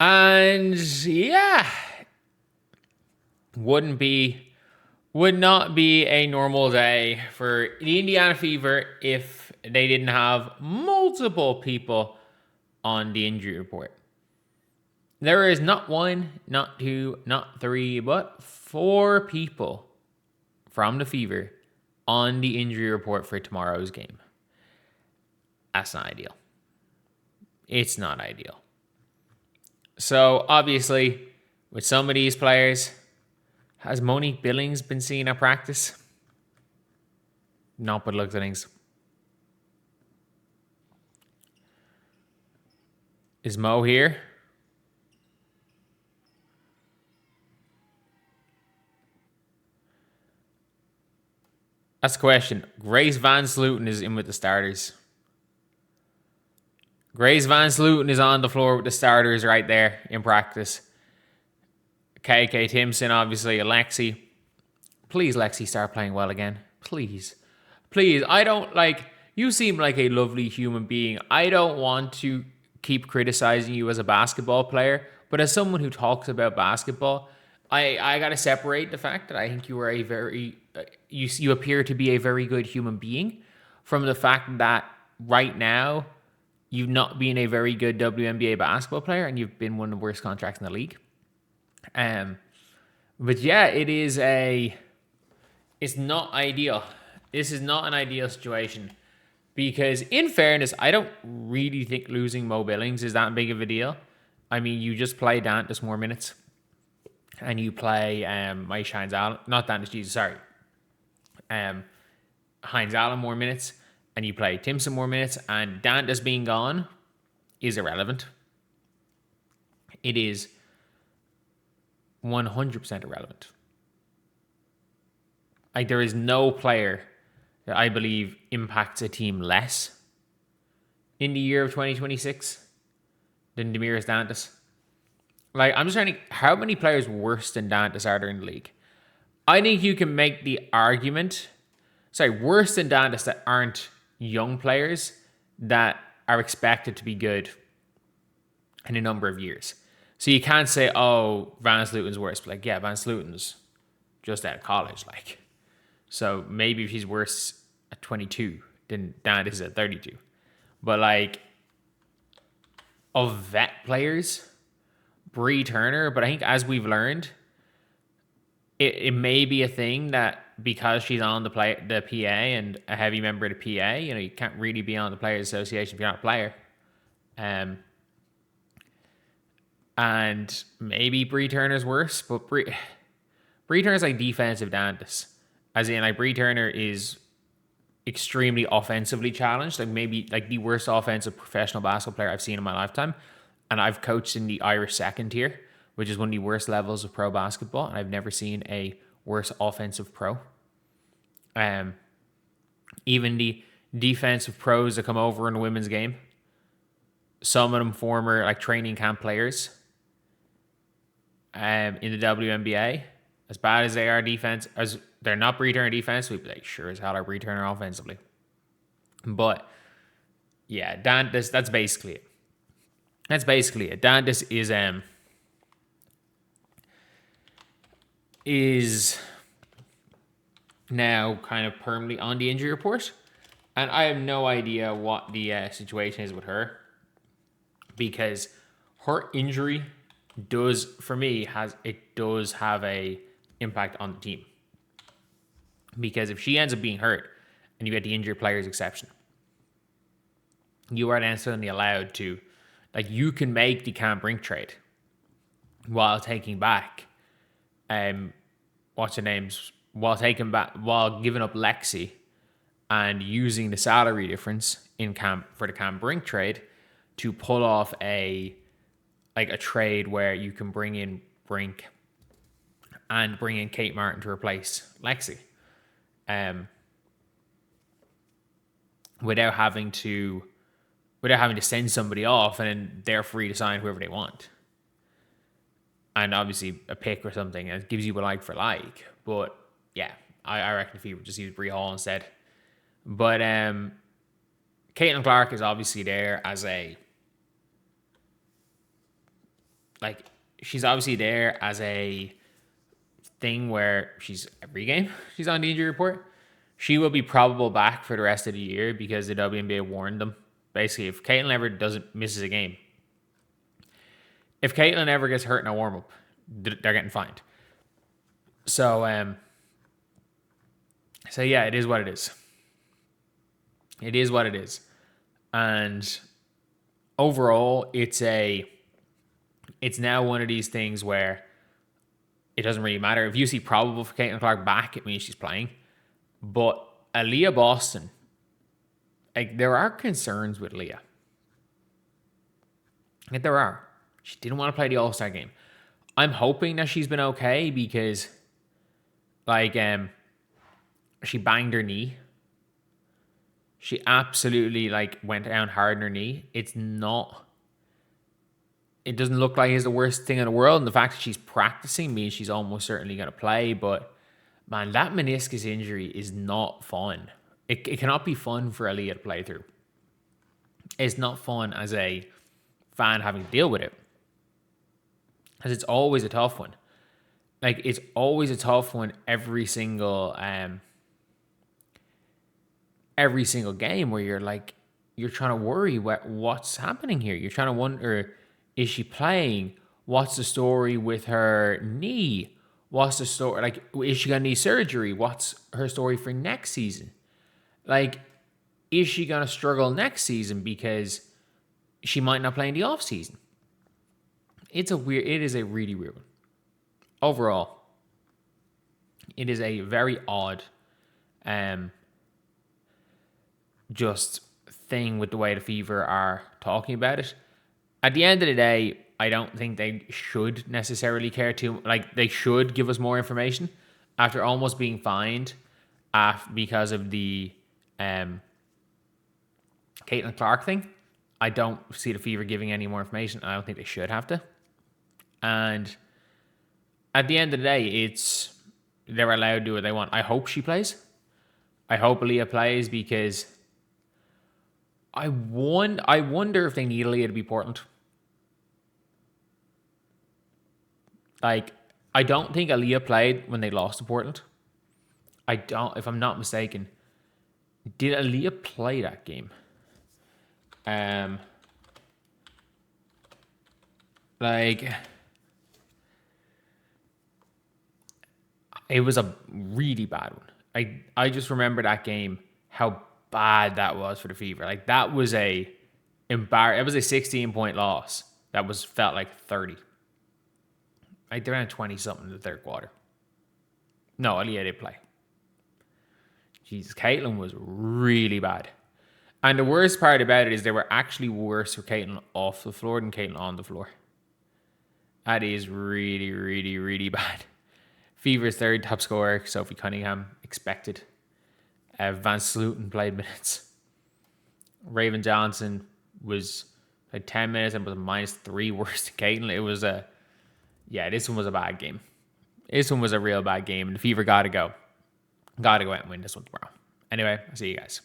And yeah, wouldn't be would not be a normal day for the Indiana Fever if they didn't have multiple people on the injury report. There is not one, not two, not three, but four people from the Fever on the injury report for tomorrow's game. That's not ideal. It's not ideal. So obviously, with some of these players, has Monique Billings been seen at practice? Not but looks at things. Is Mo here? That's the question. Grace Van Slooten is in with the starters. Grace Van Slooten is on the floor with the starters right there in practice. KK Timpson, obviously, Alexi. Please, Lexi, start playing well again. Please. Please. I don't like. You seem like a lovely human being. I don't want to keep criticizing you as a basketball player, but as someone who talks about basketball, I gotta separate the fact that I think you are a very you appear to be a very good human being from the fact that right now you've not been a very good WNBA basketball player and you've been one of the worst contracts in the league. Um, but yeah, it's not ideal. This is not an ideal situation because, in fairness, I don't really think losing Mo Billings is that big of a deal. I mean, you just play Dantas more minutes, and you play Mike Hines Allen, not Dantas, Jesus, sorry, Hines Allen more minutes, and you play Timpson more minutes, and Dantas being gone is irrelevant. It is 100% irrelevant. Like, there is no player that I believe impacts a team less in the year of 2026 than Demiris Dantas. Like, I'm just trying to, how many players worse than Dantas are there in the league? I think you can make the argument, worse than Dantas that aren't young players that are expected to be good in a number of years. So you can't say, oh, Van Sluten's worse. But like, yeah, Van Sluten's just out of college. Like, so maybe if he's worse at 22 than Dantas is at 32. But like, of vet players, Bree Turner, but I think as we've learned, it may be a thing that because she's on the PA and a heavy member of the PA, you can't really be on the Players Association if you're not a player. And maybe Bree Turner's worse, but Bree Turner's like defensive Dantas. As in, like, Bree Turner is extremely offensively challenged, like maybe like the worst offensive professional basketball player I've seen in my lifetime. And I've coached in the Irish second tier, which is one of the worst levels of pro basketball, and I've never seen a worse offensive pro. Even the defensive pros that come over in the women's game, some of them former like training camp players in the WNBA, as bad as they are defense, as they're not Bree Turner defense, we'd be like, sure as hell are Bree Turner offensively. But yeah, that's basically it. That's basically it. Dantas is now kind of permanently on the injury report, and I have no idea what the situation is with her, because her injury does, for me, have a impact on the team. Because if she ends up being hurt and you get the injured players exception, you are then suddenly allowed to, like, you can make the Brink trade while taking back what's her name's while giving up Lexi and using the salary difference in for the Brink trade to pull off a trade where you can bring in Brink and bring in Kate Martin to replace Lexi, without having to send somebody off, and then they're free to sign whoever they want. And obviously a pick or something, and it gives you a like for like. But yeah, I reckon if you just use Bree Hall instead. But Caitlin Clark is obviously there as a like, she's obviously there as a thing where she's every game she's on the injury report. She will be probable back for the rest of the year because the WNBA warned them. Basically, if Caitlin ever misses a game, if Caitlin ever gets hurt in a warm up, they're getting fined. So yeah, it is what it is. It is what it is. And overall, it's now one of these things where it doesn't really matter. If you see probable for Caitlin Clark back, it means she's playing. But Aaliyah Boston, like, there are concerns with Leah. Like, there are. She didn't want to play the All-Star game. I'm hoping that she's been okay because, like, she banged her knee. She absolutely, like, went down hard on her knee. It doesn't look like it's the worst thing in the world. And the fact that she's practicing means she's almost certainly going to play. But, man, that meniscus injury is not fun. It cannot be fun for Aaliyah to play through. It's not fun as a fan having to deal with it. Because it's always a tough one. Like, it's always a tough one every single game where you're trying to worry what's happening here. You're trying to wonder, is she playing? What's the story with her knee? What's the story? Like, is she going to need surgery? What's her story for next season? Like, is she going to struggle next season because she might not play in the off season? It is a really weird one. Overall, it is a very odd, just thing with the way the Fever are talking about it. At the end of the day, I don't think they should necessarily care too. Like, they should give us more information after almost being fined because of the Caitlin Clark thing. I don't see the Fever giving any more information. I don't think they should have to. And at the end of the day, they're allowed to do what they want. I hope she plays. I hope Aaliyah plays because I wonder if they need Aaliyah to be Portland. Like, I don't think Aaliyah played when they lost to Portland. If I'm not mistaken. Did Aaliyah play that game? It was a really bad one. I just remember that game, how bad that was for the Fever. Like, that was it was a 16-point loss that felt like 30. Like, they're around 20-something in the third quarter. No, Aaliyah did play. Jesus, Caitlin was really bad. And the worst part about it is they were actually worse for Caitlin off the floor than Caitlin on the floor. That is really, really, really bad. Fever's third top scorer, Sophie Cunningham, expected. Van Sluten played minutes. Raven Johnson was like 10 minutes and was a -3 worse than Caitlin. This one was a bad game. This one was a real bad game. And the Fever got to go. Got to go out and win this one tomorrow. Anyway, I'll see you guys.